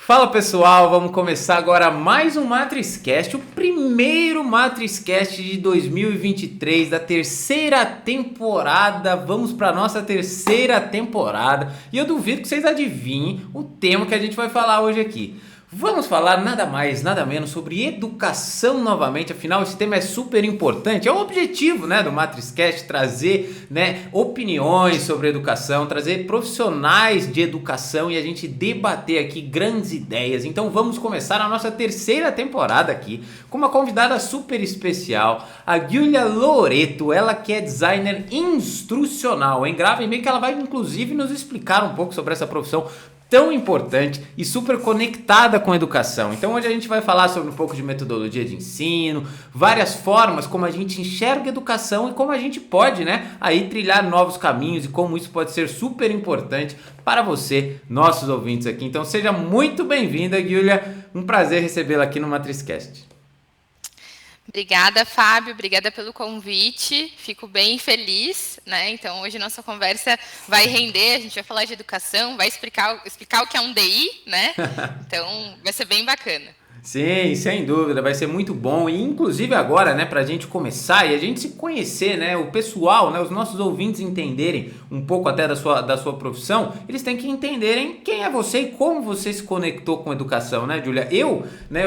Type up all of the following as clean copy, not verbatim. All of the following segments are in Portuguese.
Fala pessoal, vamos começar agora mais um MatrizCast, o primeiro MatrizCast de 2023, da terceira temporada. Vamos para nossa terceira temporada e eu duvido que vocês adivinhem o tema que a gente vai falar hoje aqui. Vamos falar nada mais, nada menos sobre educação novamente, afinal esse tema é super importante, é o objetivo, do MatrizCast, trazer, opiniões sobre educação, trazer profissionais de educação e a gente debater aqui grandes ideias. Então vamos começar a nossa terceira temporada aqui com uma convidada super especial, a Giulia Loreto, ela que é designer instrucional, hein? Gravem bem que ela vai inclusive nos explicar um pouco sobre essa profissão tão importante e super conectada com a educação. Então hoje a gente vai falar sobre um pouco de metodologia de ensino, várias formas como a gente enxerga a educação e como a gente pode, aí trilhar novos caminhos e como isso pode ser super importante para você, nossos ouvintes aqui. Então seja muito bem-vinda, Giulia. Um prazer recebê-la aqui no MatrizCast. Obrigada, Fábio. Obrigada pelo convite. Fico bem feliz, Então, hoje nossa conversa vai render. A gente vai falar de educação, vai explicar o que é um DI, Então, vai ser bem bacana. Sim, sem dúvida, vai ser muito bom e inclusive agora, pra gente começar e a gente se conhecer, o pessoal, os nossos ouvintes entenderem um pouco até da sua profissão, eles têm que entenderem quem é você e como você se conectou com a educação, Giulia? Eu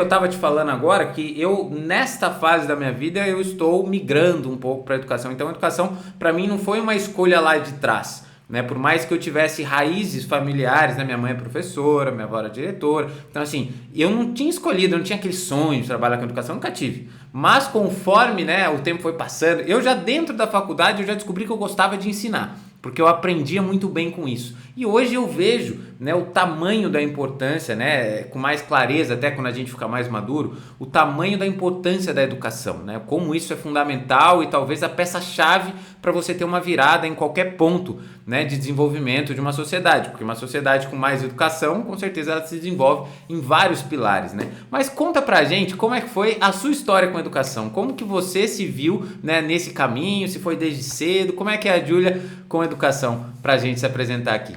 tava te falando agora que eu, nesta fase da minha vida, eu estou migrando um pouco para a educação, então a educação para mim não foi uma escolha lá de trás. Por mais que eu tivesse raízes familiares, minha mãe é professora, minha avó era diretora, então assim, eu não tinha escolhido, eu não tinha aquele sonho de trabalhar com educação, nunca tive, mas conforme o tempo foi passando, eu já dentro da faculdade eu já descobri que eu gostava de ensinar, porque eu aprendia muito bem com isso, e hoje eu vejo o tamanho da importância, com mais clareza até quando a gente fica mais maduro, o tamanho da importância da educação, como isso é fundamental e talvez a peça-chave para você ter uma virada em qualquer ponto, de desenvolvimento de uma sociedade, porque uma sociedade com mais educação, com certeza ela se desenvolve em vários pilares, Mas conta pra gente como é que foi a sua história com a educação, como que você se viu, nesse caminho, se foi desde cedo, como é que é a Giulia com a educação, pra gente se apresentar aqui.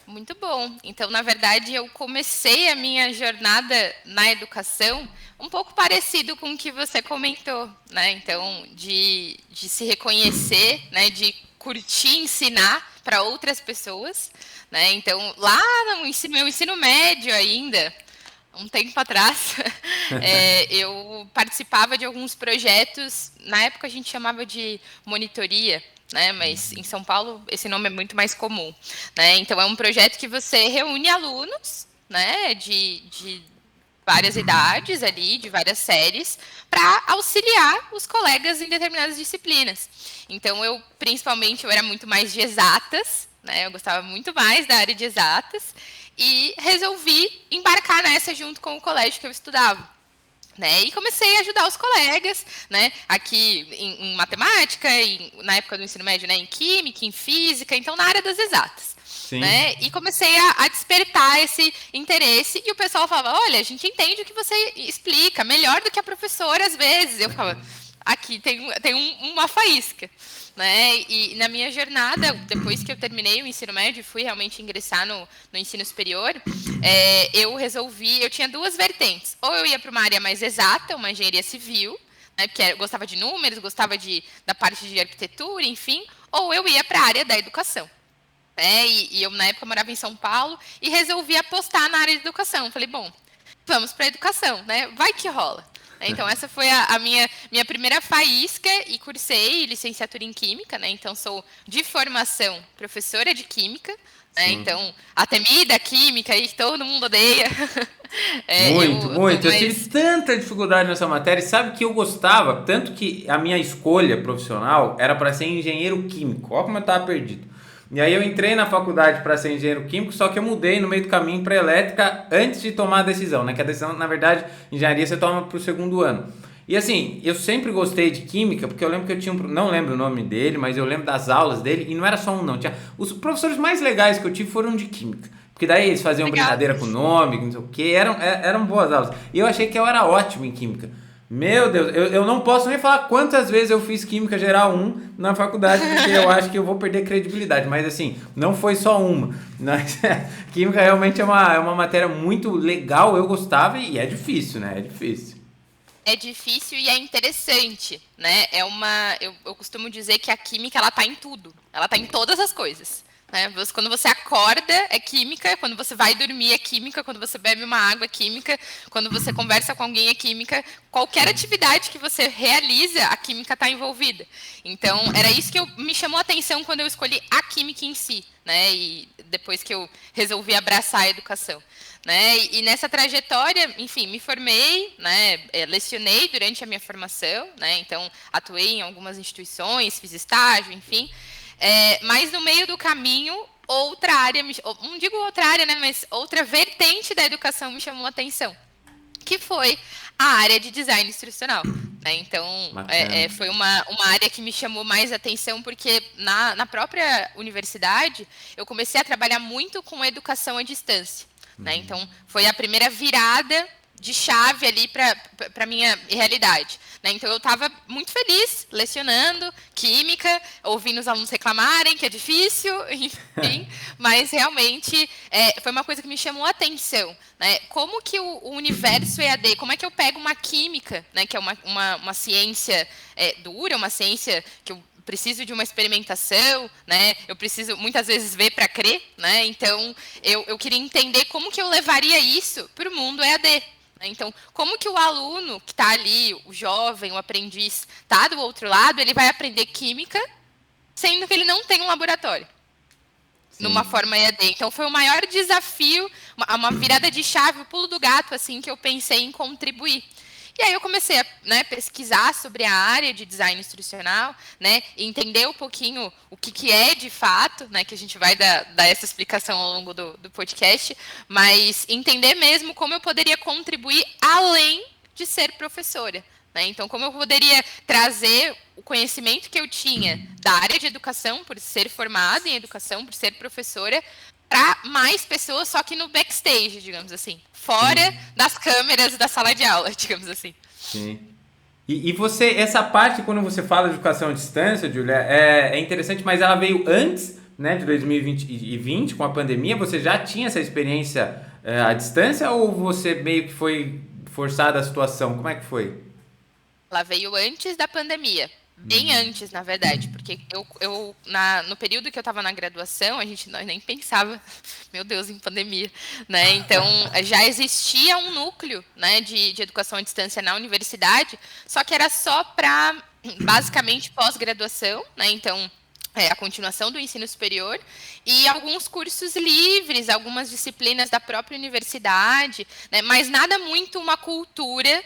Muito bom. Então, na verdade, eu comecei a minha jornada na educação um pouco parecido com o que você comentou, Então, de se reconhecer, de curtir ensinar para outras pessoas, Então, lá no meu ensino médio ainda, um tempo atrás, eu participava de alguns projetos, na época a gente chamava de monitoria, mas em São Paulo esse nome é muito mais comum, Então é um projeto que você reúne alunos, de várias idades ali, de várias séries, para auxiliar os colegas em determinadas disciplinas. Então eu era muito mais de exatas, Eu gostava muito mais da área de exatas e resolvi embarcar nessa junto com o colégio que eu estudava. E comecei a ajudar os colegas, aqui em matemática, na época do ensino médio, em química, em física, então na área das exatas. Sim. E comecei a despertar esse interesse e o pessoal falava, olha, a gente entende o que você explica, melhor do que a professora às vezes. Eu falava, aqui tem uma faísca. E na minha jornada, depois que eu terminei o ensino médio e fui realmente ingressar no ensino superior, eu tinha duas vertentes. Ou eu ia para uma área mais exata, uma engenharia civil, porque eu gostava de números, gostava da parte de arquitetura, enfim, ou eu ia para a área da educação. E eu, na época, morava em São Paulo e resolvi apostar na área de educação. Falei, bom, vamos para a educação, vai que rola. Então, essa foi a minha primeira faísca e cursei licenciatura em Química, Então, sou de formação professora de Química, Então, a temida Química aí que todo mundo odeia. Muito. Eu tive tanta dificuldade nessa matéria, sabe que eu gostava, tanto que a minha escolha profissional era para ser engenheiro químico, olha como eu estava perdido. E aí eu entrei na faculdade para ser engenheiro químico, só que eu mudei no meio do caminho para elétrica antes de tomar a decisão, Que a decisão, na verdade, engenharia você toma para o segundo ano. E assim, eu sempre gostei de química, porque eu lembro que eu tinha não lembro o nome dele, mas eu lembro das aulas dele, e não era só um não, os professores mais legais que eu tive foram de química. Porque daí eles faziam brincadeira com o nome, não sei o que, eram boas aulas. E eu achei que eu era ótimo em química. Meu Deus, eu não posso nem falar quantas vezes eu fiz Química Geral 1 na faculdade, porque eu acho que eu vou perder credibilidade. Mas assim, não foi só uma. Mas, Química realmente é uma matéria muito legal, eu gostava e é difícil, né? É difícil. É difícil e é interessante, né? Eu costumo dizer que a química ela tá em tudo, ela tá em todas as coisas. Né? Quando você acorda é química, quando você vai dormir é química, quando você bebe uma água é química, quando você conversa com alguém é química. Qualquer atividade que você realiza, a química está envolvida. Então, era isso que me chamou a atenção quando eu escolhi a química em si, né? E depois que eu resolvi abraçar a educação. Né? E nessa trajetória, enfim, me formei, né? Lecionei durante a minha formação, né? Então, atuei em algumas instituições, fiz estágio, enfim. Mas no meio do caminho, outra área, não digo outra área, né, mas outra vertente da educação me chamou a atenção, que foi a área de design instrucional. Né? Então, foi uma área que me chamou mais atenção, porque na própria universidade, eu comecei a trabalhar muito com educação à distância. Né? Então, foi a primeira virada de chave ali para a minha realidade. Né? Então, eu estava muito feliz lecionando química, ouvindo os alunos reclamarem que é difícil, enfim, mas realmente foi uma coisa que me chamou a atenção. Né? Como que o universo EAD, como é que eu pego uma química, né, que é uma ciência dura, uma ciência que eu preciso de uma experimentação, né? Eu preciso muitas vezes ver para crer, né? Então eu queria entender como que eu levaria isso para o mundo EAD. Né? Então, como que o aluno que está ali, o jovem, o aprendiz, está do outro lado, ele vai aprender química, sendo que ele não tem um laboratório. Sim. Numa forma EAD. Então, foi o maior desafio, uma virada de chave, o pulo do gato, assim, que eu pensei em contribuir. E aí eu comecei a, né, pesquisar sobre a área de design instrucional, né, entender um pouquinho o que é de fato, né, que a gente vai dar essa explicação ao longo do podcast, mas entender mesmo como eu poderia contribuir além de ser professora. Né? Então, como eu poderia trazer o conhecimento que eu tinha da área de educação, por ser formada em educação, por ser professora, para mais pessoas, só que no backstage, digamos assim. Fora das câmeras da sala de aula, digamos assim. Sim. E você, essa parte, quando você fala de educação à distância, Júlia, é interessante, mas ela veio antes, né, de 2020, com a pandemia. Você já tinha essa experiência à distância ou você meio que foi forçada a situação? Como é que foi? Ela veio antes da pandemia. Bem antes, na verdade, porque no período que eu estava na graduação, nós nem pensava, meu Deus, em pandemia, né? Então, já existia um núcleo, né, de educação à distância na universidade, só que era só para, basicamente, pós-graduação, né? Então, a continuação do ensino superior e alguns cursos livres, algumas disciplinas da própria universidade, né? Mas nada muito uma cultura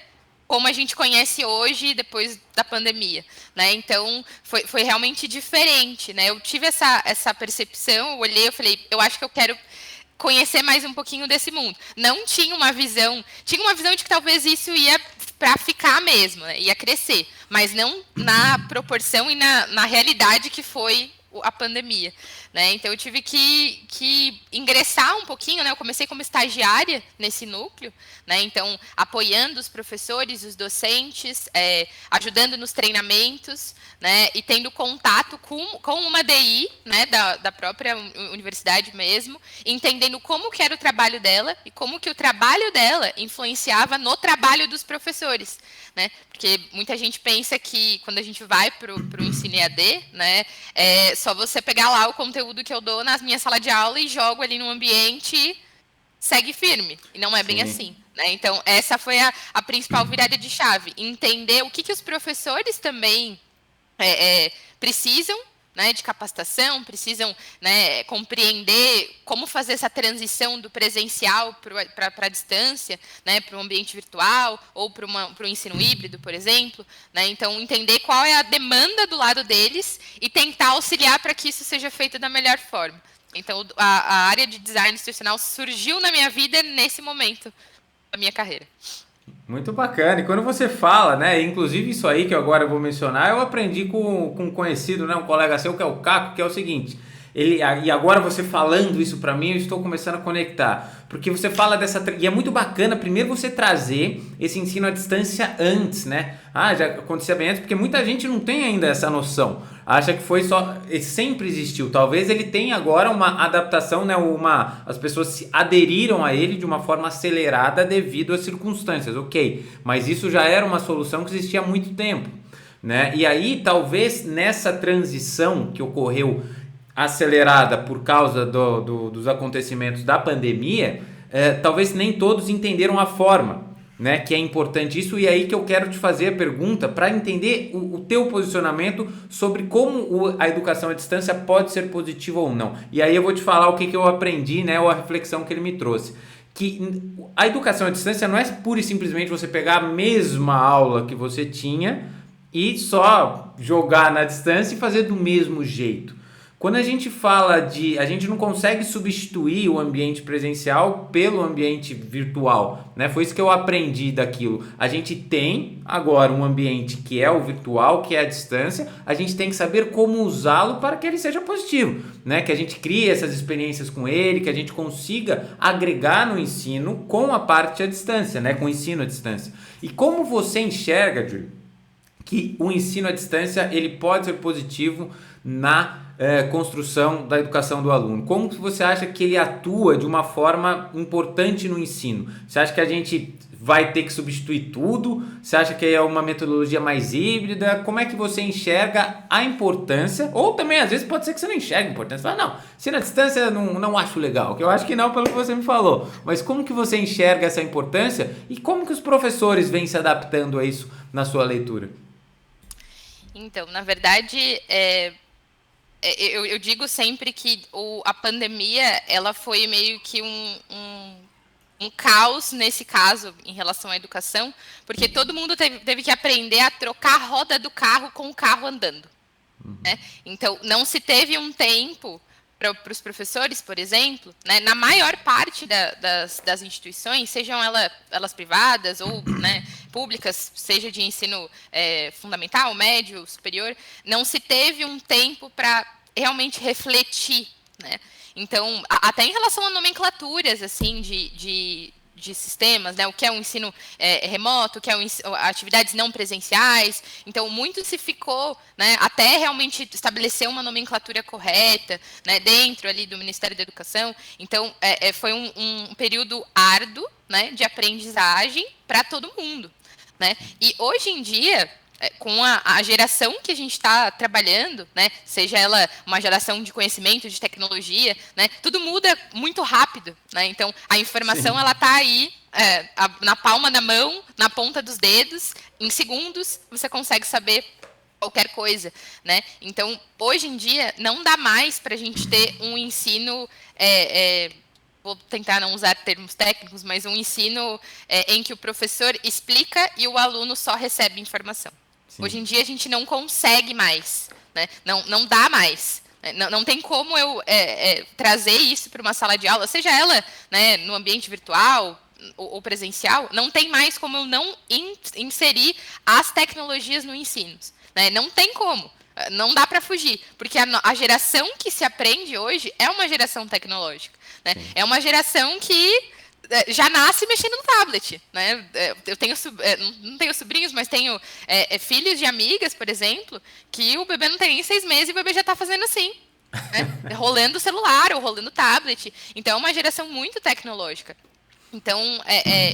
como a gente conhece hoje, depois da pandemia. Né? Então, foi realmente diferente. Né? Eu tive essa percepção, eu olhei e falei, eu acho que eu quero conhecer mais um pouquinho desse mundo. Não tinha uma visão de que talvez isso ia para ficar mesmo, né? Ia crescer, mas não na proporção e na realidade que foi a pandemia. Né? Então, eu tive que ingressar um pouquinho, né? Eu comecei como estagiária nesse núcleo, né? Então, apoiando os professores, os docentes, ajudando nos treinamentos, né? E tendo contato com uma DI, né? da própria universidade mesmo, entendendo como que era o trabalho dela e como que o trabalho dela influenciava no trabalho dos professores. Né? Porque muita gente pensa que quando a gente vai para o ensino EAD, né, é só você pegar lá o conteúdo que eu dou na minha sala de aula e jogo ali no ambiente e segue firme. E não é bem assim. Né? Então, essa foi a principal virada de chave. Entender o que os professores também precisam, né, de capacitação, precisam, né, compreender como fazer essa transição do presencial para a distância, né, para o ambiente virtual ou para o ensino híbrido, por exemplo. Né? Então, entender qual é a demanda do lado deles e tentar auxiliar para que isso seja feito da melhor forma. Então, a área de design institucional surgiu na minha vida nesse momento da minha carreira. Muito bacana. E quando você fala, né, inclusive isso aí que agora eu vou mencionar, eu aprendi com um conhecido, né, um colega seu, que é o Caco, que é o seguinte, E agora você falando isso para mim, eu estou começando a conectar. Porque você fala dessa... E é muito bacana, primeiro você trazer esse ensino à distância antes, né? Já acontecia bem antes, porque muita gente não tem ainda essa noção. Acha que foi só... Ele sempre existiu. Talvez ele tenha agora uma adaptação, né? As pessoas se aderiram a ele de uma forma acelerada devido às circunstâncias, ok. Mas isso já era uma solução que existia há muito tempo, né? E aí, talvez nessa transição que ocorreu acelerada por causa dos acontecimentos da pandemia, talvez nem todos entenderam a forma, né, que é importante isso, e aí que eu quero te fazer a pergunta para entender o teu posicionamento sobre como a educação à distância pode ser positiva ou não. E aí eu vou te falar o que eu aprendi, né, ou a reflexão que ele me trouxe. Que a educação à distância não é pura e simplesmente você pegar a mesma aula que você tinha e só jogar na distância e fazer do mesmo jeito. Quando a gente fala a gente não consegue substituir o ambiente presencial pelo ambiente virtual, né? Foi isso que eu aprendi daquilo. A gente tem agora um ambiente que é o virtual, que é a distância, a gente tem que saber como usá-lo para que ele seja positivo, né? Que a gente crie essas experiências com ele, que a gente consiga agregar no ensino com a parte à distância, né? Com o ensino à distância. E como você enxerga, Júlio, que o ensino à distância ele pode ser positivo na construção da educação do aluno? Como que você acha que ele atua de uma forma importante no ensino? Você acha que a gente vai ter que substituir tudo? Você acha que é uma metodologia mais híbrida? Como é que você enxerga a importância? Ou também, às vezes, pode ser que você não enxergue a importância. Fala, não, ensino à distância não acho legal, que eu acho que não, pelo que você me falou. Mas como que você enxerga essa importância e como que os professores vêm se adaptando a isso na sua leitura? Então, na verdade, eu digo sempre que a pandemia ela foi meio que um caos nesse caso em relação à educação, porque todo mundo teve que aprender a trocar a roda do carro com o carro andando, né? Então, não se teve um tempo para os professores, por exemplo, né, na maior parte das instituições, sejam elas privadas ou, né, públicas, seja de ensino fundamental, médio, superior, não se teve um tempo para realmente refletir, né? Então, até em relação a nomenclaturas assim de sistemas, né? O que é um ensino remoto, o que é atividades não presenciais. Então, muito se ficou, né, até realmente estabelecer uma nomenclatura correta, né, dentro ali do Ministério da Educação. Então, foi um período árduo, né, de aprendizagem para todo mundo, né? E hoje em dia, com a geração que a gente está trabalhando, né, seja ela uma geração de conhecimento, de tecnologia, né, tudo muda muito rápido, né? Então, a informação ela está aí na palma da mão, na ponta dos dedos, em segundos você consegue saber qualquer coisa, né? Então, hoje em dia, não dá mais para a gente ter um ensino... vou tentar não usar termos técnicos, mas um ensino em que o professor explica e o aluno só recebe informação. Sim. Hoje em dia a gente não consegue mais, né? Não dá mais. Não tem como eu trazer isso para uma sala de aula, seja ela, né, no ambiente virtual ou presencial, não tem mais como eu não inserir as tecnologias no ensino, né? Não tem como. Não dá para fugir, porque a geração que se aprende hoje é uma geração tecnológica, né? É uma geração que já nasce mexendo no tablet, né? Eu tenho, não tenho sobrinhos, mas tenho filhos de amigas, por exemplo, que o bebê não tem nem 6 meses e o bebê já está fazendo assim, né? Rolando o celular ou rolando o tablet. Então, é uma geração muito tecnológica. Então,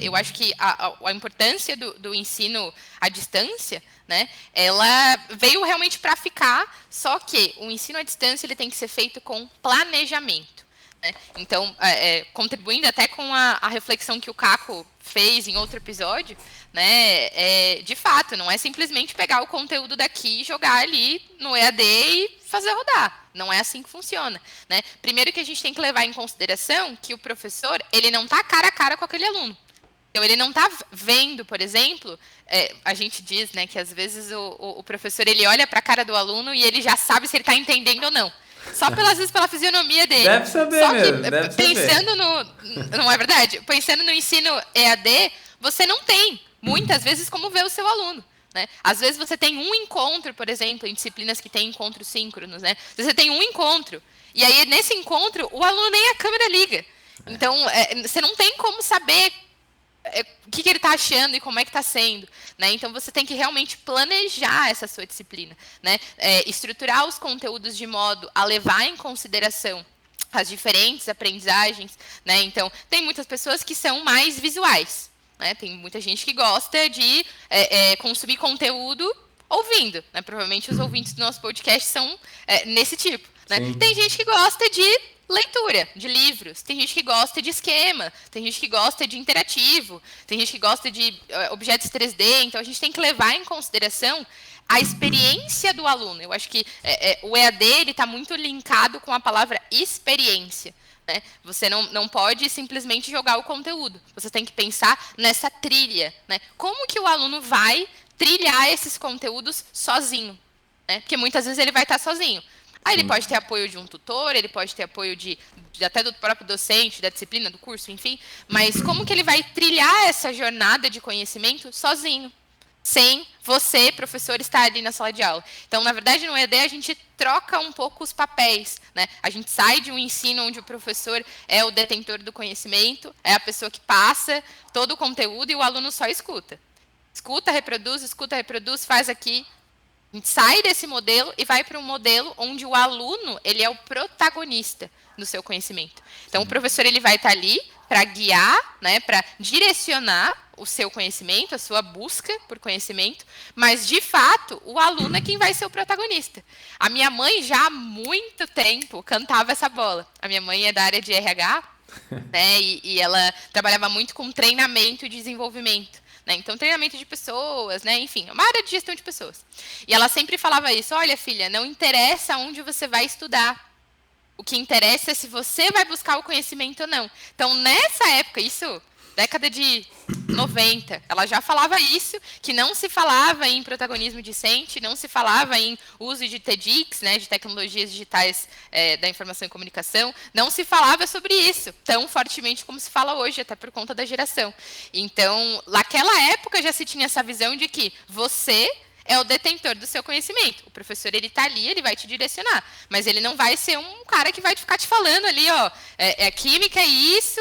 eu acho que a importância do ensino à distância, né, ela veio realmente para ficar, só que o ensino à distância ele tem que ser feito com planejamento, né? Então, contribuindo até com a reflexão que o Caco fez em outro episódio, né, de fato, não é simplesmente pegar o conteúdo daqui e jogar ali no EAD e fazer rodar. Não é assim que funciona, né? Primeiro que a gente tem que levar em consideração que o professor ele não está cara a cara com aquele aluno. Então, ele não está vendo, por exemplo, a gente diz, né, que às vezes o professor ele olha para a cara do aluno e ele já sabe se ele está entendendo ou não. Só às vezes pela fisionomia dele. Deve saber Só que, mesmo, deve pensando saber. não é verdade? Pensando no ensino EAD, você não tem, muitas vezes, como ver o seu aluno, né? Às vezes você tem um encontro, por exemplo, em disciplinas que tem encontros síncronos, né? Você tem um encontro E aí, nesse encontro, o aluno nem a câmera liga. Então, você não tem como saber o que ele está achando e como é que está sendo, né? Então, você tem que realmente planejar essa sua disciplina, né? Estruturar os conteúdos de modo a levar em consideração as diferentes aprendizagens, né? Então, tem muitas pessoas que são mais visuais, né? Tem muita gente que gosta de consumir conteúdo ouvindo, né? Provavelmente os ouvintes do nosso podcast são nesse tipo, né? Tem gente que gosta de leitura, de livros, tem gente que gosta de esquema, tem gente que gosta de interativo, tem gente que gosta de objetos 3D, então a gente tem que levar em consideração a experiência do aluno. Eu acho que o EAD está muito linkado com a palavra experiência. Né? Você não pode simplesmente jogar o conteúdo, você tem que pensar nessa trilha. Né? Como que o aluno vai trilhar esses conteúdos sozinho? Né? Porque muitas vezes ele vai estar sozinho. Aí ele pode ter apoio de um tutor, ele pode ter apoio até do próprio docente, da disciplina, do curso, enfim. Mas como que ele vai trilhar essa jornada de conhecimento sozinho? Sem você, professor, estar ali na sala de aula. Então, na verdade, no EAD, a gente troca um pouco os papéis. Né? A gente sai de um ensino onde o professor é o detentor do conhecimento, é a pessoa que passa todo o conteúdo e o aluno só escuta. Escuta, reproduz, faz aqui. A gente sai desse modelo e vai para um modelo onde o aluno ele é o protagonista do seu conhecimento. Então, o professor ele vai estar ali para guiar, né, para direcionar o seu conhecimento, a sua busca por conhecimento, mas, de fato, o aluno é quem vai ser o protagonista. A minha mãe, já há muito tempo, cantava essa bola. A minha mãe é da área de RH, né, e ela trabalhava muito com treinamento e desenvolvimento. Né? Então, treinamento de pessoas, né? Enfim, uma área de gestão de pessoas. E ela sempre falava isso, olha, filha, não interessa onde você vai estudar. O que interessa é se você vai buscar o conhecimento ou não. Então, nessa época, isso, década de 90, ela já falava isso, que não se falava em protagonismo discente, não se falava em uso de TEDx, né, de tecnologias digitais da informação e comunicação, não se falava sobre isso tão fortemente como se fala hoje, até por conta da geração. Então, naquela época já se tinha essa visão de que você é o detentor do seu conhecimento. O professor, ele está ali, ele vai te direcionar. Mas ele não vai ser um cara que vai ficar te falando ali, ó, química é isso,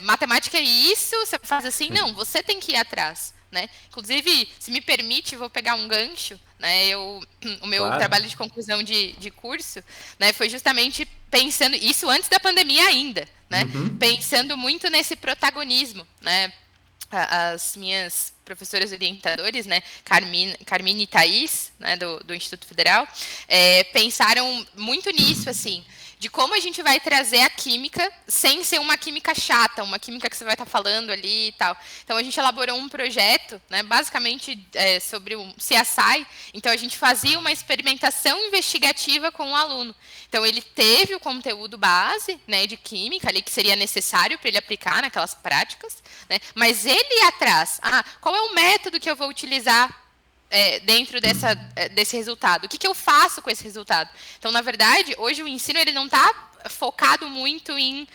matemática é isso, você faz assim. Não, você tem que ir atrás. Né? Inclusive, se me permite, vou pegar um gancho. Né? O meu trabalho de conclusão de curso, né, foi justamente pensando, isso antes da pandemia ainda, né? Pensando muito nesse protagonismo, né? As minhas professoras orientadoras, né, Carmine e Thaís, né, do Instituto Federal, pensaram muito nisso, assim, de como a gente vai trazer a química sem ser uma química chata, uma química que você vai estar falando ali e tal. Então, a gente elaborou um projeto, né, basicamente sobre o CSI. Então, a gente fazia uma experimentação investigativa com o aluno. Então, ele teve o conteúdo base, né, de química ali, que seria necessário para ele aplicar naquelas práticas, né, mas ele ia atrás. Qual é o método que eu vou utilizar dentro desse resultado? O que eu faço com esse resultado? Então, na verdade, hoje o ensino ele não está focado muito em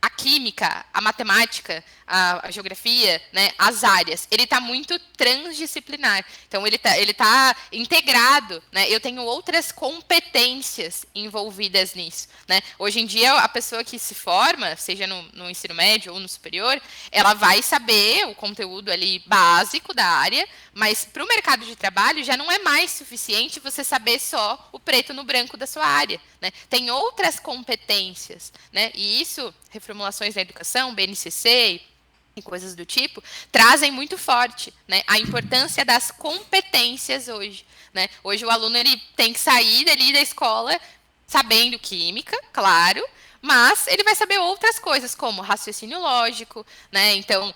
a química, a matemática, a geografia, né, as áreas. Ele está muito transdisciplinar. Então, ele tá integrado. Né? Eu tenho outras competências envolvidas nisso. Né? Hoje em dia, a pessoa que se forma, seja no ensino médio ou no superior, ela vai saber o conteúdo ali básico da área, mas para o mercado de trabalho já não é mais suficiente você saber só o preto no branco da sua área. Né? Tem outras competências. Né? E isso, reformulações na educação, BNCC e coisas do tipo, trazem muito forte, né, a importância das competências hoje. Né? Hoje o aluno ele tem que sair dali da escola sabendo química, claro, mas ele vai saber outras coisas, como raciocínio lógico, né? Então,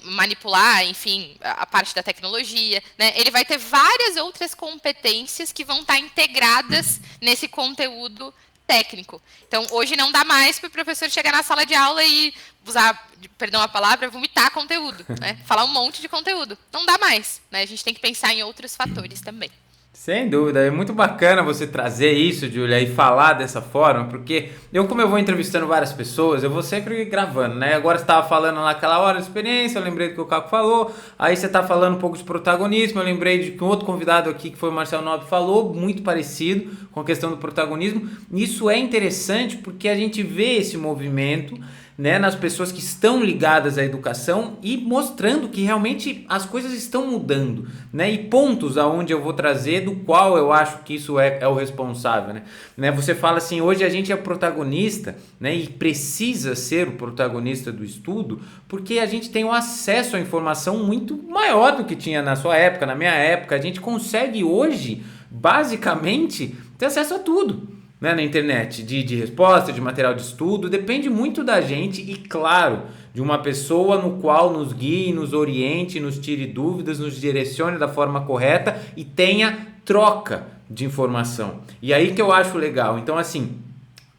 manipular, enfim, a parte da tecnologia. Né? Ele vai ter várias outras competências que vão estar integradas nesse conteúdo técnico. Então, hoje não dá mais para o professor chegar na sala de aula e usar, perdão a palavra, vomitar conteúdo, né? Falar um monte de conteúdo. Não dá mais. Né? A gente tem que pensar em outros fatores também. Sem dúvida, é muito bacana você trazer isso, Júlia, e falar dessa forma, porque como eu vou entrevistando várias pessoas, eu vou sempre gravando, né? Agora você estava falando naquela hora de experiência, eu lembrei do que o Caco falou, aí você está falando um pouco de protagonismo, eu lembrei de que um outro convidado aqui, que foi o Marcelo Nobre, falou, muito parecido com a questão do protagonismo. Isso é interessante porque a gente vê esse movimento, né, nas pessoas que estão ligadas à educação e mostrando que realmente as coisas estão mudando, né, e pontos aonde eu vou trazer do qual eu acho que isso é o responsável, né? Você fala assim, hoje a gente é protagonista, né, e precisa ser o protagonista do estudo porque a gente tem um acesso à informação muito maior do que tinha na sua época, na minha época. A gente consegue hoje, basicamente, ter acesso a tudo, né, na internet, de resposta, de material de estudo. Depende muito da gente e, claro, de uma pessoa no qual nos guie, nos oriente, nos tire dúvidas, nos direcione da forma correta e tenha troca de informação. E aí que eu acho legal. Então, assim,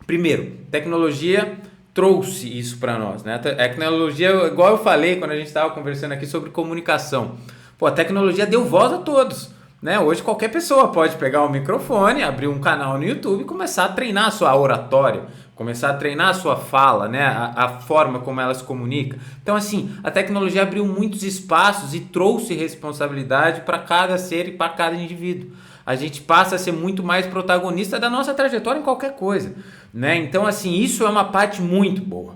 primeiro, tecnologia trouxe isso para nós, né? A tecnologia, igual eu falei quando a gente estava conversando aqui sobre comunicação, a tecnologia deu voz a todos, né? Hoje qualquer pessoa pode pegar o microfone, abrir um canal no YouTube e começar a treinar a sua oratória, começar a treinar a sua fala, né? A forma como ela se comunica. Então, assim, a tecnologia abriu muitos espaços e trouxe responsabilidade para cada ser e para cada indivíduo. A gente passa a ser muito mais protagonista da nossa trajetória em qualquer coisa, né? Então, assim, isso é uma parte muito boa.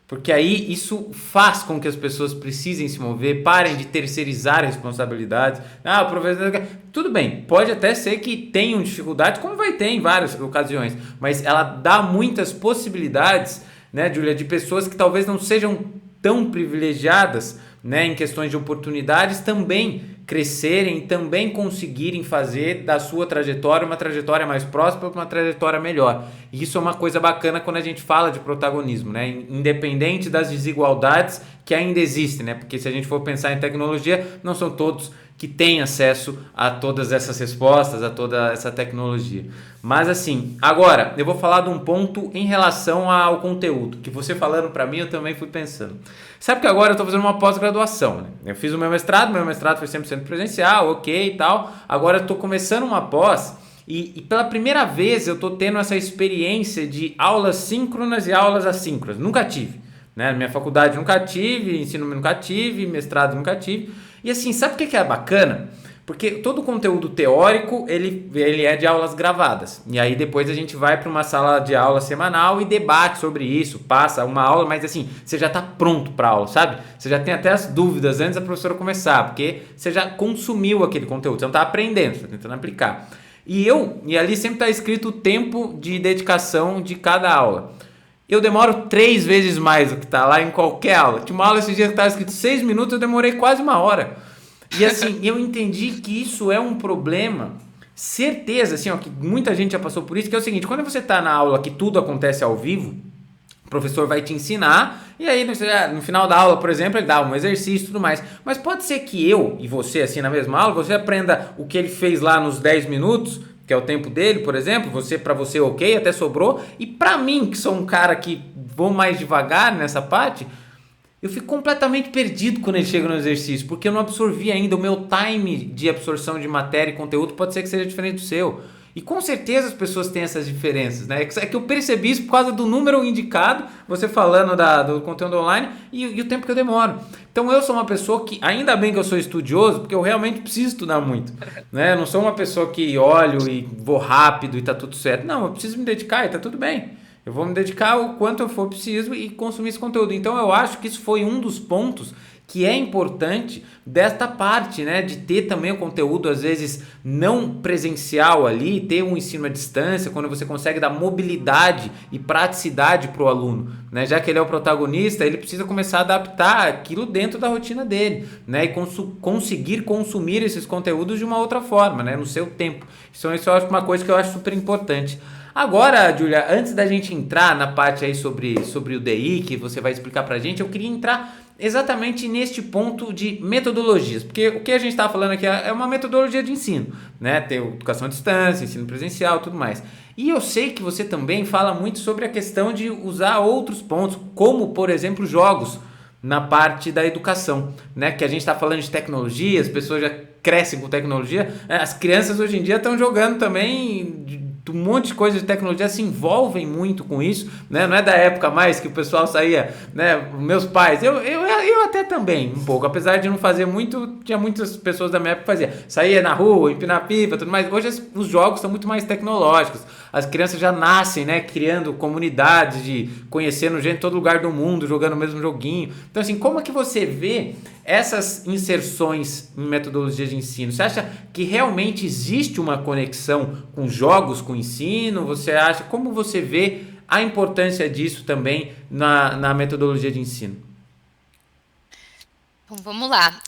Porque aí isso faz com que as pessoas precisem se mover, parem de terceirizar responsabilidades. Ah, o professor... Tudo bem, pode até ser que tenham dificuldades, como vai ter em várias ocasiões, mas ela dá muitas possibilidades, né, Júlia, de pessoas que talvez não sejam tão privilegiadas, né, em questões de oportunidades, também crescerem, também conseguirem fazer da sua trajetória uma trajetória mais próspera, uma trajetória melhor. E isso é uma coisa bacana quando a gente fala de protagonismo, né? Independente das desigualdades que ainda existem, né? Porque se a gente for pensar em tecnologia, não são todos que têm acesso a todas essas respostas, a toda essa tecnologia. Mas assim, agora eu vou falar de um ponto em relação ao conteúdo, que você falando para mim eu também fui pensando. Sabe que agora eu estou fazendo uma pós-graduação, né? Eu fiz o meu mestrado foi 100% presencial, ok e tal. Agora eu estou começando uma pós e pela primeira vez eu estou tendo essa experiência de aulas síncronas e aulas assíncronas. Nunca tive, né? Minha faculdade nunca tive, ensino nunca tive, mestrado nunca tive. E assim, sabe o que é bacana? Porque todo o conteúdo teórico, ele é de aulas gravadas. E aí depois a gente vai para uma sala de aula semanal e debate sobre isso, passa uma aula, mas assim, você já está pronto para a aula, sabe? Você já tem até as dúvidas antes da professora começar, porque você já consumiu aquele conteúdo, você não está aprendendo, você está tentando aplicar. E ali sempre está escrito o tempo de dedicação de cada aula. Eu demoro 3 vezes mais do que está lá em qualquer aula. Tinha uma aula esses dias que estava escrito 6 minutos, eu demorei quase 1 hora. E assim, eu entendi que isso é um problema, certeza, assim, ó, que muita gente já passou por isso, que é o seguinte, quando você está na aula que tudo acontece ao vivo, o professor vai te ensinar, e aí no final da aula, por exemplo, ele dá um exercício e tudo mais. Mas pode ser que eu e você, assim, na mesma aula, você aprenda o que ele fez lá nos 10 minutos, que é o tempo dele, por exemplo, para você ok, até sobrou, e para mim, que sou um cara que vou mais devagar nessa parte, eu fico completamente perdido quando ele chega no exercício, porque eu não absorvi ainda, o meu time de absorção de matéria e conteúdo pode ser que seja diferente do seu. E com certeza as pessoas têm essas diferenças, né? É que eu percebi isso por causa do número indicado, você falando do conteúdo online e o tempo que eu demoro. Então eu sou uma pessoa que, ainda bem que eu sou estudioso, porque eu realmente preciso estudar muito, né? Eu não sou uma pessoa que olho e vou rápido e tá tudo certo. Não, eu preciso me dedicar e tá tudo bem. Eu vou me dedicar o quanto eu for preciso e consumir esse conteúdo. Então eu acho que isso foi um dos pontos que é importante desta parte, né, de ter também o conteúdo às vezes não presencial ali, ter um ensino à distância, quando você consegue dar mobilidade e praticidade para o aluno, né, já que ele é o protagonista, ele precisa começar a adaptar aquilo dentro da rotina dele, né, e conseguir consumir esses conteúdos de uma outra forma, né, no seu tempo. Então isso eu acho uma coisa que eu acho super importante. Agora, Júlia, antes da gente entrar na parte aí sobre o DI, que você vai explicar pra gente, eu queria entrar exatamente neste ponto de metodologias, porque o que a gente está falando aqui é uma metodologia de ensino, né? Tem educação à distância, ensino presencial, tudo mais. E eu sei que você também fala muito sobre a questão de usar outros pontos, como, por exemplo, jogos, na parte da educação, né? Que a gente está falando de tecnologia, as pessoas já crescem com tecnologia, as crianças hoje em dia estão jogando também um monte de coisa de tecnologia, se envolvem muito com isso, né? Não é da época mais que o pessoal saía, né? Meus pais, eu até também, um pouco, apesar de não fazer muito, tinha muitas pessoas da minha época que faziam, saía na rua, empinar pipa, tudo mais. Hoje os jogos são muito mais tecnológicos, as crianças já nascem, né? Criando comunidades, de conhecendo gente de todo lugar do mundo, jogando o mesmo joguinho. Então, assim, como é que você vê essas inserções em metodologias de ensino? Você acha que realmente existe uma conexão com jogos, com ensino? Você acha, como você vê a importância disso também na metodologia de ensino? Então, vamos lá.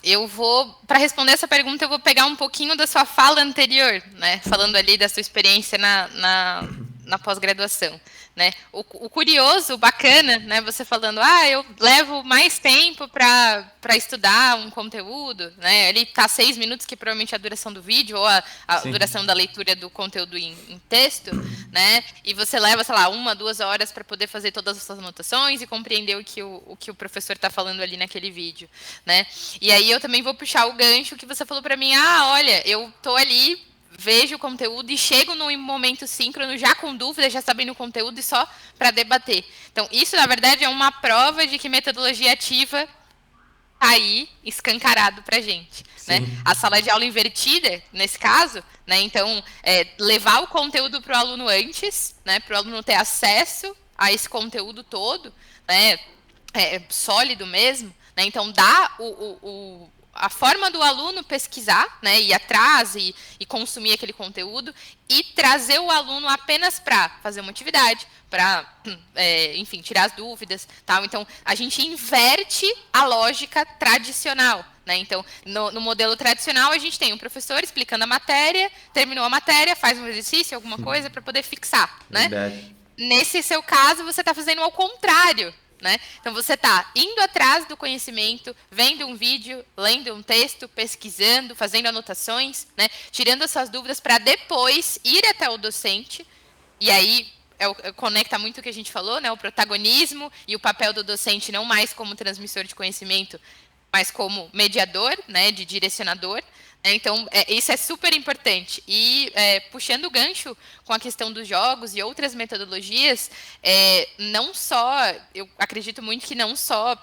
Para responder essa pergunta, eu vou pegar um pouquinho da sua fala anterior, né? Falando ali da sua experiência na pós-graduação. Né? O curioso, o bacana, né? Você falando, eu levo mais tempo para estudar um conteúdo, né? Ele está 6 minutos, que provavelmente é a duração do vídeo, ou a duração da leitura do conteúdo em texto, né? E você leva, sei lá, 1, 2 horas para poder fazer todas as suas anotações e compreender o que o professor está falando ali naquele vídeo, né? E aí eu também vou puxar o gancho que você falou para mim, olha, eu tô ali, vejo o conteúdo e chego num momento síncrono, já com dúvidas, já sabendo o conteúdo e só para debater. Então, isso, na verdade, é uma prova de que metodologia ativa está aí escancarado para a gente. Né? A sala de aula invertida, nesse caso, né? Então, levar o conteúdo para o aluno antes, né? Para o aluno ter acesso a esse conteúdo todo, né? Sólido mesmo. Né? Então, dá a forma do aluno pesquisar, né, ir atrás e consumir aquele conteúdo e trazer o aluno apenas para fazer uma atividade, para, enfim, tirar as dúvidas, tal. Então, a gente inverte a lógica tradicional. Né? Então, no modelo tradicional, a gente tem um professor explicando a matéria, terminou a matéria, faz um exercício, alguma coisa para poder fixar. Né? Nesse seu caso, você está fazendo ao contrário. Né? Então, você está indo atrás do conhecimento, vendo um vídeo, lendo um texto, pesquisando, fazendo anotações, né? Tirando as suas dúvidas para depois ir até o docente. E aí, conecta muito o que a gente falou, né? O protagonismo e o papel do docente não mais como transmissor de conhecimento, mas como mediador, né? De direcionador. Então, isso é super importante. E puxando o gancho com a questão dos jogos e outras metodologias, não só, eu acredito muito que não só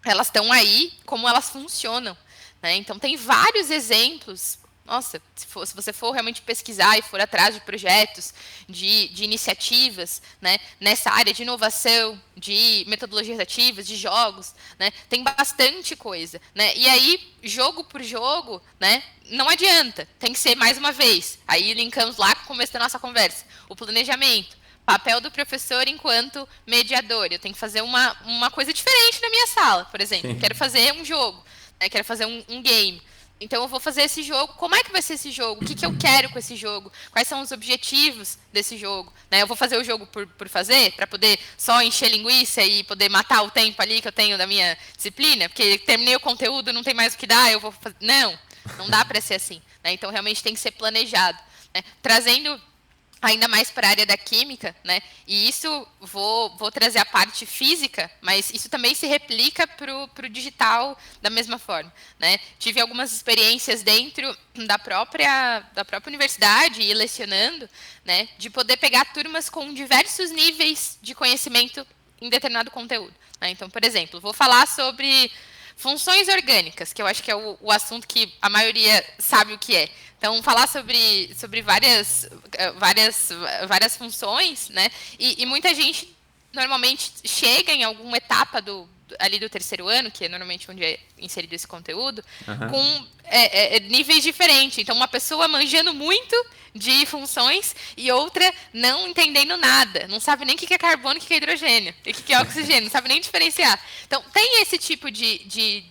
elas estão aí, como elas funcionam. Né? Então, tem vários exemplos. Nossa, se você for realmente pesquisar e for atrás de projetos, de iniciativas, né, nessa área de inovação, de metodologias ativas, de jogos, né, tem bastante coisa. Né? E aí, jogo por jogo, né, não adianta, tem que ser mais uma vez. Aí linkamos lá com o começo da nossa conversa. O planejamento, papel do professor enquanto mediador. Eu tenho que fazer uma coisa diferente na minha sala, por exemplo. Sim. Quero fazer um jogo, né, quero fazer um game. Então, eu vou fazer esse jogo. Como é que vai ser esse jogo? O que eu quero com esse jogo? Quais são os objetivos desse jogo? Né? Eu vou fazer o jogo por fazer, para poder só encher linguiça e poder matar o tempo ali que eu tenho da minha disciplina? Porque terminei o conteúdo, não tem mais o que dar, eu vou fazer... Não dá para ser assim. Né? Então, realmente tem que ser planejado. Né? Trazendo ainda mais para a área da química, né? E isso vou trazer a parte física, mas isso também se replica para o digital da mesma forma, né? Tive algumas experiências dentro da própria universidade e lecionando, né? De poder pegar turmas com diversos níveis de conhecimento em determinado conteúdo. Né? Então, por exemplo, vou falar sobre funções orgânicas, que eu acho que é o assunto que a maioria sabe o que é. Então, falar sobre várias funções, né? E muita gente normalmente chega em alguma etapa ali do terceiro ano, que é normalmente onde é inserido esse conteúdo, com níveis diferentes. Então, uma pessoa manjando muito de funções e outra não entendendo nada. Não sabe nem o que é carbono, o que é hidrogênio, o que é oxigênio, não sabe nem diferenciar. Então, tem esse tipo de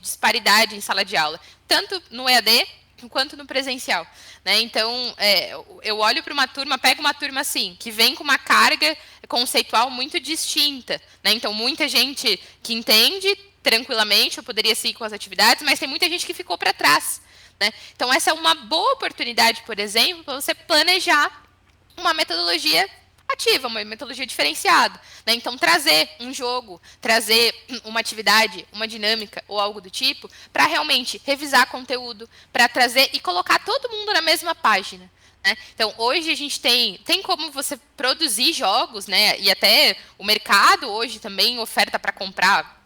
disparidade em sala de aula, tanto no EAD quanto no presencial. Né? Então, eu olho para uma turma, pego uma turma assim, que vem com uma carga conceitual muito distinta. Né? Então, muita gente que entende tranquilamente, eu poderia seguir com as atividades, mas tem muita gente que ficou para trás. Né? Então, essa é uma boa oportunidade, por exemplo, para você planejar uma metodologia ativa, uma metodologia diferenciada, né? Então, trazer um jogo, trazer uma atividade, uma dinâmica ou algo do tipo, para realmente revisar conteúdo, para trazer e colocar todo mundo na mesma página. Né? Então, hoje a gente tem como você produzir jogos, né? E até o mercado hoje também oferta para comprar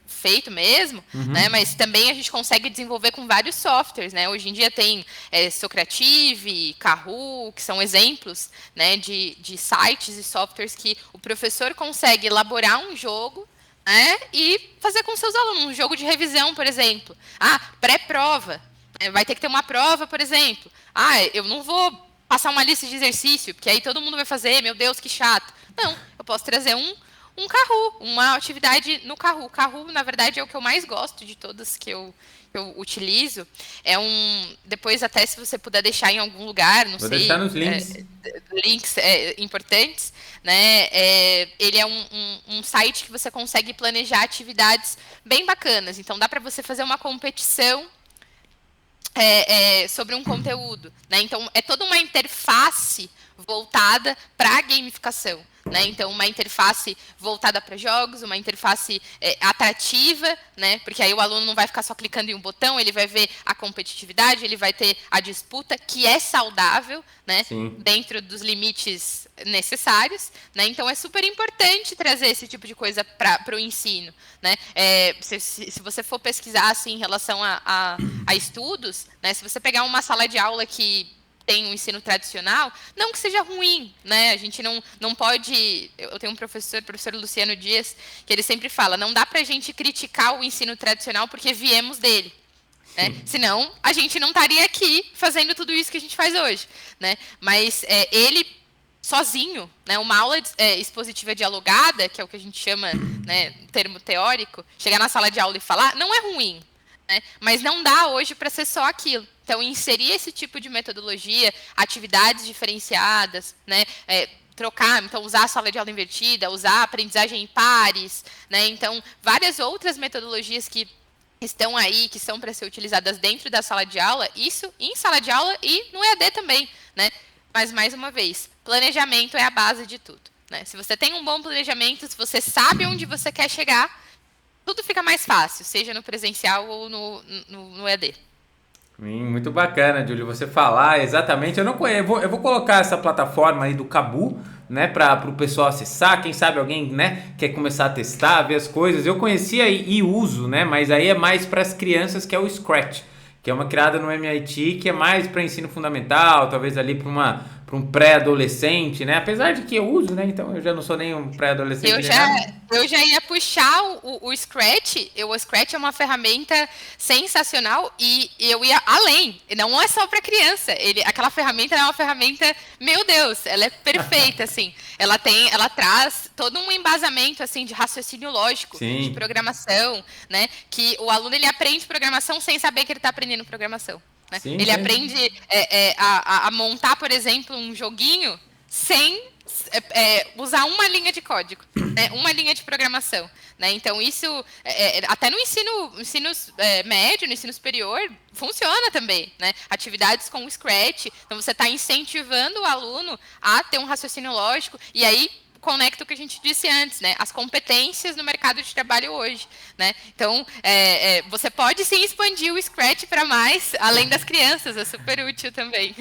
feito mesmo, né? Mas também a gente consegue desenvolver com vários softwares, né? Hoje em dia tem Socrative, Kahoot, que são exemplos, né, de sites e softwares que o professor consegue elaborar um jogo, né, e fazer com seus alunos, um jogo de revisão, por exemplo. Pré-prova. Vai ter que ter uma prova, por exemplo. Eu não vou passar uma lista de exercício, porque aí todo mundo vai fazer, meu Deus, que chato. Não, eu posso trazer um Kahoot, uma atividade no Kahoot. O Kahoot, na verdade, é o que eu mais gosto de todas que eu utilizo. Depois, até se você puder deixar em algum lugar, não sei. Vou deixar nos links. Links importantes, né? Ele é um site que você consegue planejar atividades bem bacanas. Então, dá para você fazer uma competição sobre um conteúdo, né? Então, é toda uma interface voltada para a gamificação. Né? Então, uma interface voltada para jogos, uma interface atrativa, né? Porque aí o aluno não vai ficar só clicando em um botão, ele vai ver a competitividade, ele vai ter a disputa, que é saudável, né? Dentro dos limites necessários. Né? Então, é super importante trazer esse tipo de coisa para o ensino. Né? Se você for pesquisar assim, em relação a estudos, né? Se você pegar uma sala de aula que tem um ensino tradicional, não que seja ruim, né? A gente não pode... Eu tenho um professor Luciano Dias, que ele sempre fala, não dá para a gente criticar o ensino tradicional porque viemos dele. Né? Senão, a gente não estaria aqui fazendo tudo isso que a gente faz hoje. Né? Mas ele, sozinho, né? Uma aula expositiva dialogada, que é o que a gente chama, né, termo teórico, chegar na sala de aula e falar, não é ruim. Né? Mas não dá hoje para ser só aquilo. Então, inserir esse tipo de metodologia, atividades diferenciadas, né? Trocar, então, usar a sala de aula invertida, usar a aprendizagem em pares, né? Então, várias outras metodologias que estão aí, que são para ser utilizadas dentro da sala de aula, isso em sala de aula e no EAD também, né? Mas, mais uma vez, planejamento é a base de tudo. Né? Se você tem um bom planejamento, se você sabe onde você quer chegar, tudo fica mais fácil, seja no presencial ou no EAD. Muito bacana, Júlio, você falar exatamente. Eu não conheço, eu vou colocar essa plataforma aí do Kahoot, né, para o pessoal acessar. Quem sabe alguém, né, quer começar a testar, ver as coisas. Eu conhecia e uso, né, mas aí é mais para as crianças, que é o Scratch, que é uma criada no MIT, que é mais para ensino fundamental, talvez ali para um pré-adolescente, né? Apesar de que eu uso, né? Então eu já não sou nem um pré-adolescente. Eu já ia puxar o Scratch. O Scratch é uma ferramenta sensacional e eu ia além. Não é só para criança. Aquela ferramenta é uma ferramenta, meu Deus, ela é perfeita, assim. Ela traz todo um embasamento assim de raciocínio lógico, de programação, né? Que o aluno ele aprende programação sem saber que ele está aprendendo programação. Né? Ele aprende a montar, por exemplo, um joguinho sem usar uma linha de código, né? Uma linha de programação. Né? Então, isso, até no ensino médio, no ensino superior, funciona também. Né? Atividades com o Scratch, então você está incentivando o aluno a ter um raciocínio lógico, e aí conecta o que a gente disse antes, né? As competências no mercado de trabalho hoje, né? Então, você pode sim expandir o Scratch para mais, além das crianças, é super útil também.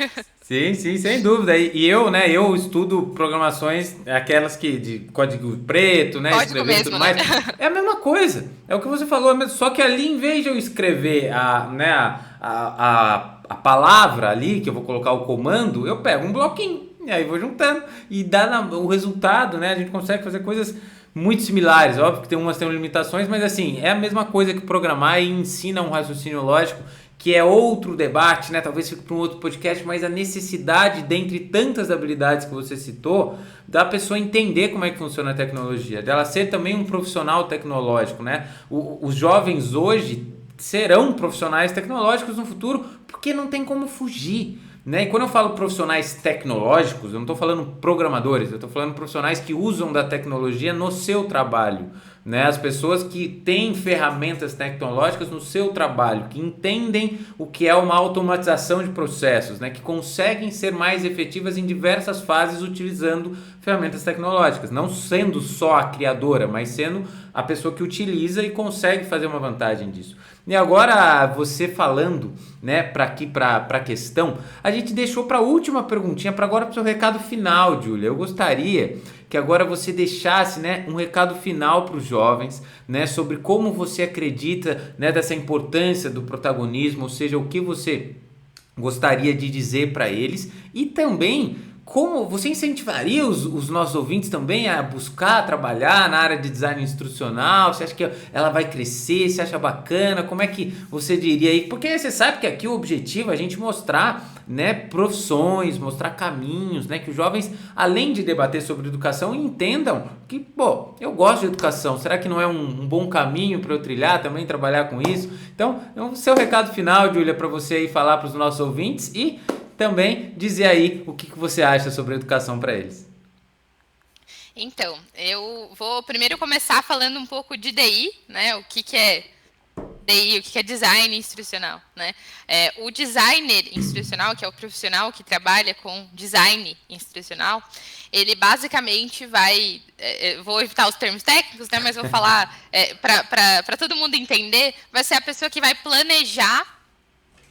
Sim, sem dúvida. E eu, né, eu estudo programações, aquelas que de código preto, né, código escrever e tudo mais. Né? É a mesma coisa. É o que você falou, só que ali, em vez de eu escrever a palavra ali, que eu vou colocar o comando, eu pego um bloquinho. E aí vou juntando e dá o resultado, né? A gente consegue fazer coisas muito similares. Óbvio que umas têm limitações, mas assim, é a mesma coisa que programar e ensina um raciocínio lógico, que é outro debate, né? Talvez fique para um outro podcast, mas a necessidade, dentre tantas habilidades que você citou, da pessoa entender como é que funciona a tecnologia, dela ser também um profissional tecnológico, né? Os jovens hoje serão profissionais tecnológicos no futuro, porque não tem como fugir. Né? E quando eu falo profissionais tecnológicos, eu não estou falando programadores, eu estou falando profissionais que usam da tecnologia no seu trabalho. né? As pessoas que têm ferramentas tecnológicas no seu trabalho, que entendem o que é uma automatização de processos, né? Que conseguem ser mais efetivas em diversas fases utilizando ferramentas tecnológicas, não sendo só a criadora, mas sendo a pessoa que utiliza e consegue fazer uma vantagem disso. E agora, você falando, né, para a questão, a gente deixou para a última perguntinha, para agora para o seu recado final, Júlia. Eu gostaria que agora você deixasse, né, um recado final para os jovens, né, sobre como você acredita, né, dessa importância do protagonismo, ou seja, o que você gostaria de dizer para eles, e também como você incentivaria os nossos ouvintes também a buscar trabalhar na área de design instrucional? Você acha que ela vai crescer? Você acha bacana? Como é que você diria aí? Porque você sabe que aqui o objetivo é a gente mostrar, né, profissões, mostrar caminhos, né, que os jovens, além de debater sobre educação, entendam que, pô, eu gosto de educação. Será que não é um bom caminho para eu trilhar também, trabalhar com isso? Então, o seu recado final, Júlia, para você aí falar para os nossos ouvintes e também dizer aí o que você acha sobre a educação para eles. Então, eu vou primeiro começar falando um pouco de DI, né? O que é DI, o que é design instrucional, né? O designer instrucional, que é o profissional que trabalha com design instrucional, ele basicamente vai, vou evitar os termos técnicos, né? Mas vou falar para todo mundo entender, vai ser a pessoa que vai planejar,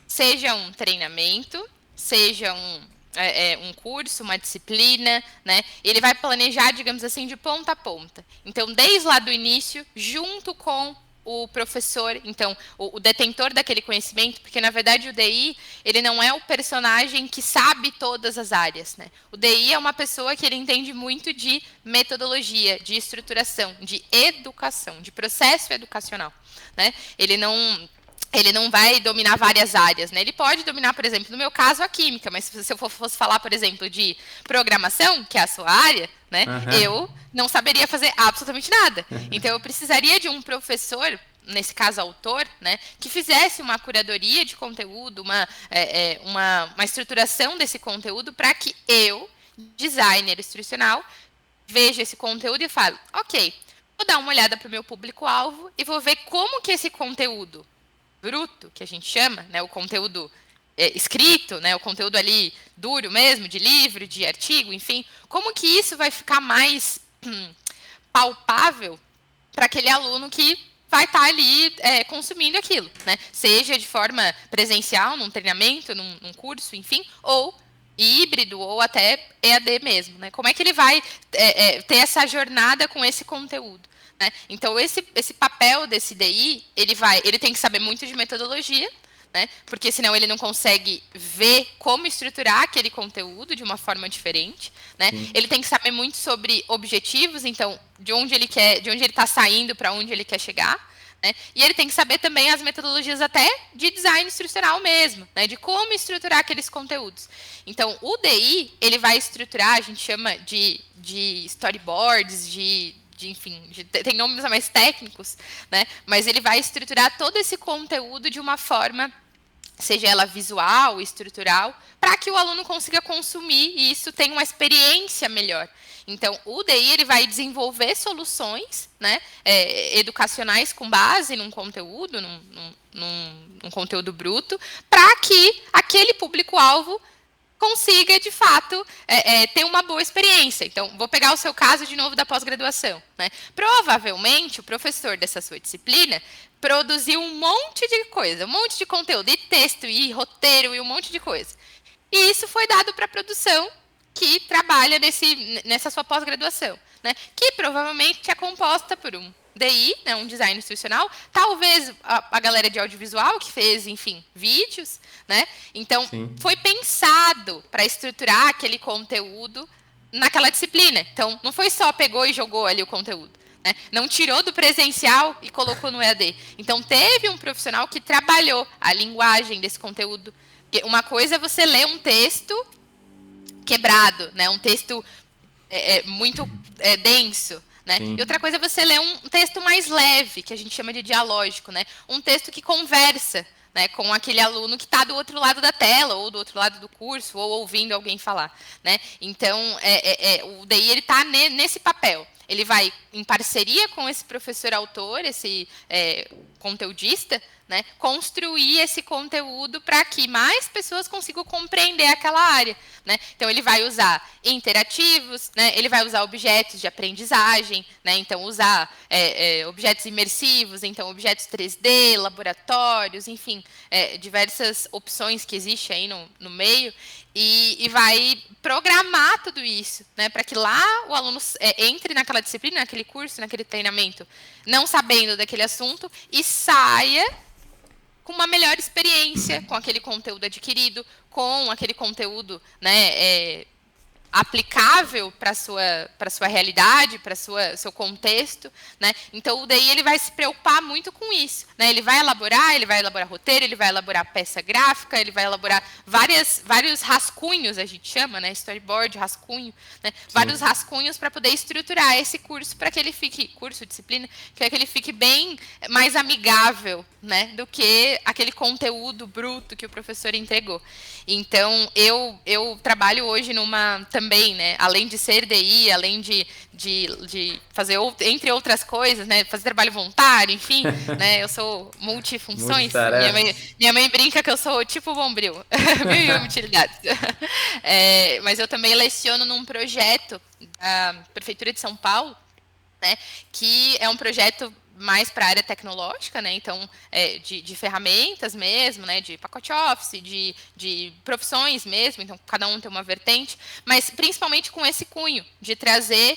seja um treinamento, seja um curso, uma disciplina, né? Ele vai planejar, digamos assim, de ponta a ponta. Então, desde lá do início, junto com o professor, então, o detentor daquele conhecimento, porque, na verdade, o DI, ele não é o personagem que sabe todas as áreas, né? O DI é uma pessoa que ele entende muito de metodologia, de estruturação, de educação, de processo educacional, né? Ele não vai dominar várias áreas, né? Ele pode dominar, por exemplo, no meu caso, a química, mas se eu fosse falar, por exemplo, de programação, que é a sua área, né? Eu não saberia fazer absolutamente nada. Então, eu precisaria de um professor, nesse caso, autor, né? Que fizesse uma curadoria de conteúdo, uma estruturação desse conteúdo para que eu, designer instrucional, veja esse conteúdo e fale, ok, vou dar uma olhada para o meu público-alvo e vou ver como que esse conteúdo bruto, que a gente chama, né, o conteúdo escrito, né, o conteúdo ali duro mesmo, de livro, de artigo, enfim, como que isso vai ficar mais palpável para aquele aluno que vai estar ali consumindo aquilo, né? Seja de forma presencial, num treinamento, num curso, enfim, ou híbrido, ou até EAD mesmo, né? Como é que ele vai ter essa jornada com esse conteúdo? Né? Então, esse papel desse DI, ele tem que saber muito de metodologia, né? Porque senão ele não consegue ver como estruturar aquele conteúdo de uma forma diferente, né? Ele tem que saber muito sobre objetivos, então, de onde ele está saindo, para onde ele quer chegar, né? E ele tem que saber também as metodologias até de design instrucional mesmo, né? De como estruturar aqueles conteúdos. Então, o DI, ele vai estruturar, a gente chama de storyboards, enfim, tem nomes mais técnicos, né? Mas ele vai estruturar todo esse conteúdo de uma forma, seja ela visual, estrutural, para que o aluno consiga consumir e isso tenha uma experiência melhor. Então, o DI ele vai desenvolver soluções, né, educacionais com base num conteúdo, num conteúdo bruto, para que aquele público-alvo consiga, de fato, ter uma boa experiência. Então, vou pegar o seu caso de novo da pós-graduação, né? Provavelmente, o professor dessa sua disciplina produziu um monte de coisa, um monte de conteúdo, e texto, e roteiro, e um monte de coisa. E isso foi dado para a produção que trabalha nessa sua pós-graduação, né? Que provavelmente é composta por um DI, né, um design instrucional, talvez a galera de audiovisual que fez, enfim, vídeos, né? Então, foi pensado para estruturar aquele conteúdo naquela disciplina. Então, não foi só pegou e jogou ali o conteúdo, né? Não tirou do presencial e colocou no EAD. Então, teve um profissional que trabalhou a linguagem desse conteúdo. Uma coisa é você ler um texto quebrado, né? Um texto muito denso, né? E outra coisa é você ler um texto mais leve, que a gente chama de dialógico, né? Um texto que conversa, né, com aquele aluno que está do outro lado da tela, ou do outro lado do curso, ou ouvindo alguém falar, né? Então, o DI está nesse papel. ele vai, em parceria com esse professor autor, esse conteudista, né, construir esse conteúdo para que mais pessoas consigam compreender aquela área, né? Então, ele vai usar interativos, né, ele vai usar objetos de aprendizagem, né, então, usar objetos imersivos, então, objetos 3D, laboratórios, enfim, diversas opções que existem aí no meio, e vai programar tudo isso, né, para que lá o aluno entre naquela disciplina, naquele curso, naquele treinamento, não sabendo daquele assunto e saia com uma melhor experiência, com aquele conteúdo adquirido, com aquele conteúdo, né, aplicável para a sua realidade, para seu contexto, né? Então, o DI ele vai se preocupar muito com isso, né? Ele vai elaborar roteiro, ele vai elaborar peça gráfica, ele vai elaborar vários rascunhos, a gente chama, né? Storyboard, rascunho, né? Vários rascunhos para poder estruturar esse curso para que ele fique, disciplina, para que ele fique bem mais amigável, né? Do que aquele conteúdo bruto que o professor entregou. Então, eu trabalho hoje também, né, além de ser DI, além de fazer, entre outras coisas, né, fazer trabalho voluntário, enfim, né, eu sou multifunções. Minha mãe brinca que eu sou tipo Bombril, mil utilidades. Mas eu também leciono num projeto da Prefeitura de São Paulo, né, que é um projeto mais para a área tecnológica, né? Então, de ferramentas mesmo, né? De pacote Office, de profissões mesmo, então cada um tem uma vertente, mas principalmente com esse cunho de trazer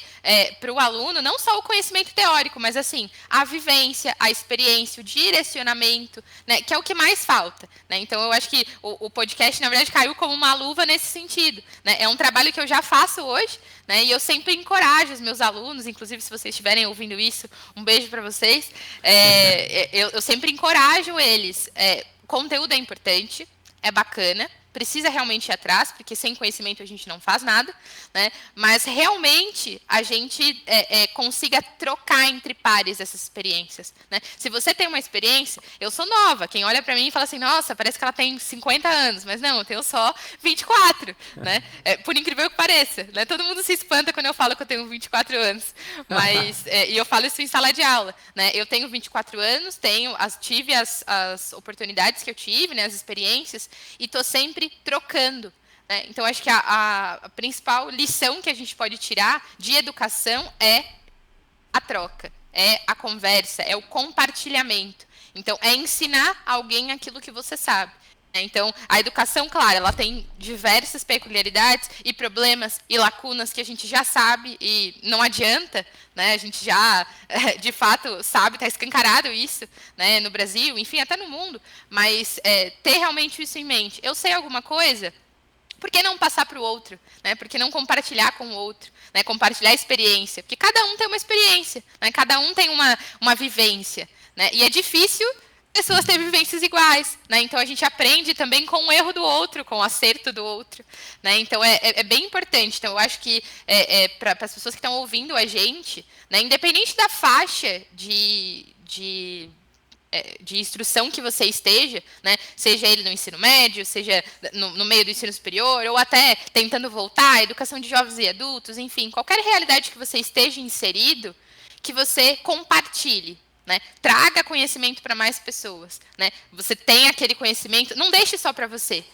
para o aluno não só o conhecimento teórico, mas assim, a vivência, a experiência, o direcionamento, né? Que é o que mais falta, né? Então, eu acho que o podcast, na verdade, caiu como uma luva nesse sentido, né? É um trabalho que eu já faço hoje, né? E eu sempre encorajo os meus alunos, inclusive se vocês estiverem ouvindo isso, um beijo para vocês. Eu sempre encorajo eles. Conteúdo é importante, é bacana, precisa realmente ir atrás, porque sem conhecimento a gente não faz nada, né? Mas realmente a gente consiga trocar entre pares essas experiências, né? Se você tem uma experiência, eu sou nova, quem olha para mim e fala assim, nossa, parece que ela tem 50 anos, mas não, eu tenho só 24, né? Por incrível que pareça, né? Todo mundo se espanta quando eu falo que eu tenho 24 anos, mas, e eu falo isso em sala de aula, né? Eu tenho 24 anos, tive as oportunidades que eu tive, né? As experiências, e estou sempre trocando, né? Então, acho que a principal lição que a gente pode tirar de educação é a troca, é a conversa, é o compartilhamento. Então, é ensinar alguém aquilo que você sabe. Então, a educação, claro, ela tem diversas peculiaridades e problemas e lacunas que a gente já sabe e não adianta, né? A gente já, de fato, sabe, está escancarado isso, né? No Brasil, enfim, até no mundo, mas ter realmente isso em mente. Eu sei alguma coisa, por que não passar para o outro? Né? Por que não compartilhar com o outro? Né? Compartilhar a experiência, porque cada um tem uma experiência, né? Cada um tem uma vivência, né? E é difícil pessoas têm vivências iguais, né? Então a gente aprende também com o erro do outro, com o acerto do outro, né? Então é bem importante. Então eu acho que para as pessoas que estão ouvindo a gente, né, independente da faixa de instrução que você esteja, né, seja ele no ensino médio, seja no meio do ensino superior, ou até tentando voltar à educação de jovens e adultos, enfim, qualquer realidade que você esteja inserido, que você compartilhe. Né? Traga conhecimento para mais pessoas. Né? Você tem aquele conhecimento, não deixe só para você.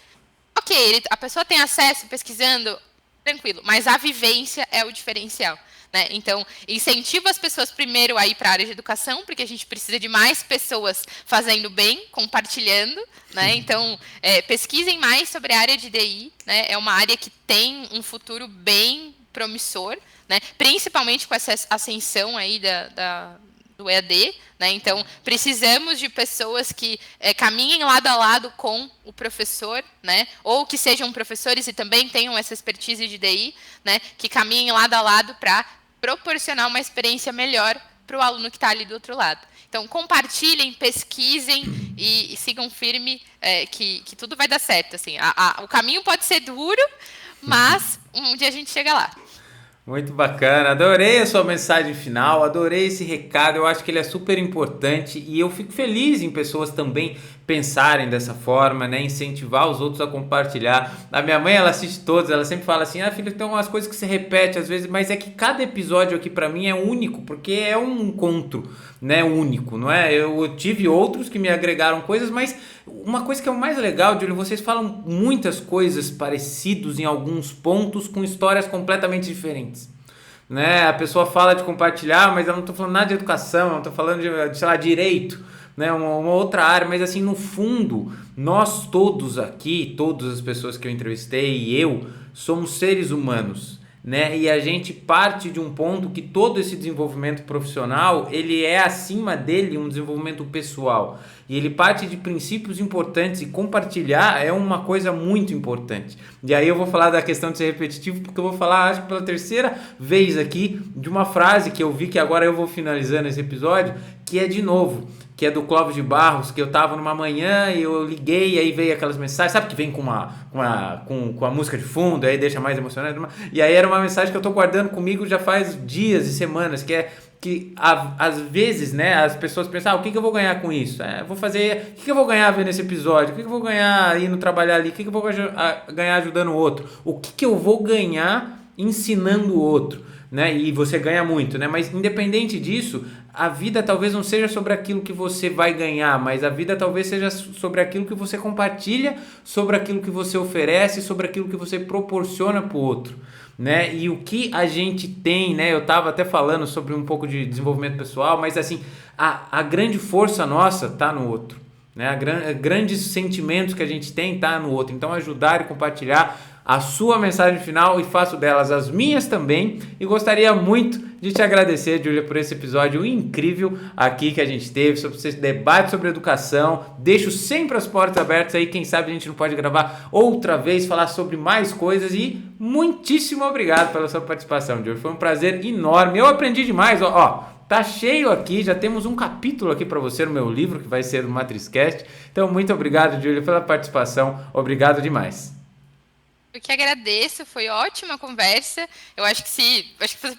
Ok, a pessoa tem acesso pesquisando, tranquilo, mas a vivência é o diferencial. Né? Então, incentiva as pessoas primeiro a ir para a área de educação, porque a gente precisa de mais pessoas fazendo bem, compartilhando. Né? Então, pesquisem mais sobre a área de DI. Né? É uma área que tem um futuro bem promissor, né? Principalmente com essa ascensão aí do EAD, né? Então, precisamos de pessoas que caminhem lado a lado com o professor, né? Ou que sejam professores e também tenham essa expertise de DI, né? Que caminhem lado a lado para proporcionar uma experiência melhor para o aluno que está ali do outro lado. Então, compartilhem, pesquisem e sigam firme que tudo vai dar certo. Assim, o caminho pode ser duro, mas um dia a gente chega lá. Muito bacana, adorei a sua mensagem final, adorei esse recado, eu acho que ele é super importante e eu fico feliz em pessoas também pensarem dessa forma, né, incentivar os outros a compartilhar. A minha mãe, ela assiste todos, ela sempre fala assim, filho, tem umas coisas que se repete às vezes, mas é que cada episódio aqui pra mim é único, porque é um encontro, né, único, não é? Eu tive outros que me agregaram coisas, mas uma coisa que é o mais legal, Júlio, vocês falam muitas coisas parecidas em alguns pontos com histórias completamente diferentes. Né? A pessoa fala de compartilhar, mas eu não estou falando nada de educação, eu não estou falando de, sei lá, direito, né? Uma outra área, mas assim, no fundo, nós todos aqui, todas as pessoas que eu entrevistei e eu, somos seres humanos. Né? E a gente parte de um ponto que todo esse desenvolvimento profissional, ele é acima dele um desenvolvimento pessoal. E ele parte de princípios importantes e compartilhar é uma coisa muito importante. E aí eu vou falar da questão de ser repetitivo, porque eu vou falar, acho que pela terceira vez aqui, de uma frase que eu vi que agora eu vou finalizando esse episódio, que é de novo, que é do Clóvis de Barros, que eu tava numa manhã e eu liguei e aí veio aquelas mensagens, sabe que vem com a música de fundo, aí deixa mais emocionante, e aí era uma mensagem que eu tô guardando comigo já faz dias e semanas, que é que às vezes, né, as pessoas pensam, o que eu vou ganhar com isso? Vou fazer, o que eu vou ganhar vendo esse episódio? O que eu vou ganhar indo trabalhar ali? O que eu vou ganhar ajudando o outro? O que eu vou ganhar ensinando o outro? Né? E você ganha muito, né? Mas independente disso, a vida talvez não seja sobre aquilo que você vai ganhar, mas a vida talvez seja sobre aquilo que você compartilha, sobre aquilo que você oferece, sobre aquilo que você proporciona para o outro. Né? E o que a gente tem, né? Eu estava até falando sobre um pouco de desenvolvimento pessoal, mas assim, a grande força nossa está no outro. Né? Grandes sentimentos que a gente tem tá no outro. Então ajudar e compartilhar a sua mensagem final e faço delas as minhas também. E gostaria muito de te agradecer, Júlia, por esse episódio incrível aqui que a gente teve, sobre esse debate sobre educação. Deixo sempre as portas abertas aí, quem sabe a gente não pode gravar outra vez, falar sobre mais coisas e muitíssimo obrigado pela sua participação, Júlia. Foi um prazer enorme, eu aprendi demais, tá cheio aqui, já temos um capítulo aqui para você no meu livro, que vai ser o MatrizCast. Então, muito obrigado, Júlia, pela participação. Obrigado demais. Eu que agradeço, foi ótima conversa. Eu acho que você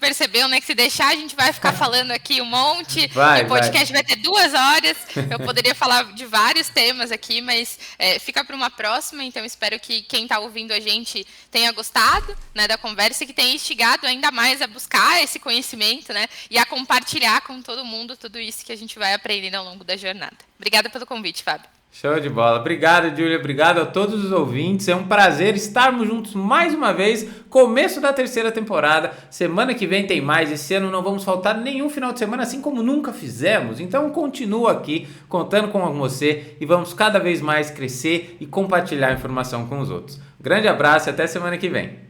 percebeu, né, que se deixar a gente vai ficar falando aqui um monte. O podcast vai ter 2 horas. Eu poderia falar de vários temas aqui, mas fica para uma próxima. Então espero que quem está ouvindo a gente tenha gostado, né, da conversa e que tenha instigado ainda mais a buscar esse conhecimento, né, e a compartilhar com todo mundo tudo isso que a gente vai aprendendo ao longo da jornada. Obrigada pelo convite, Fábio. Show de bola. Obrigado, Júlia. Obrigado a todos os ouvintes. É um prazer estarmos juntos mais uma vez. Começo da 3ª temporada. Semana que vem tem mais. Esse ano não vamos faltar nenhum final de semana, assim como nunca fizemos. Então, continua aqui, contando com você e vamos cada vez mais crescer e compartilhar informação com os outros. Grande abraço e até semana que vem.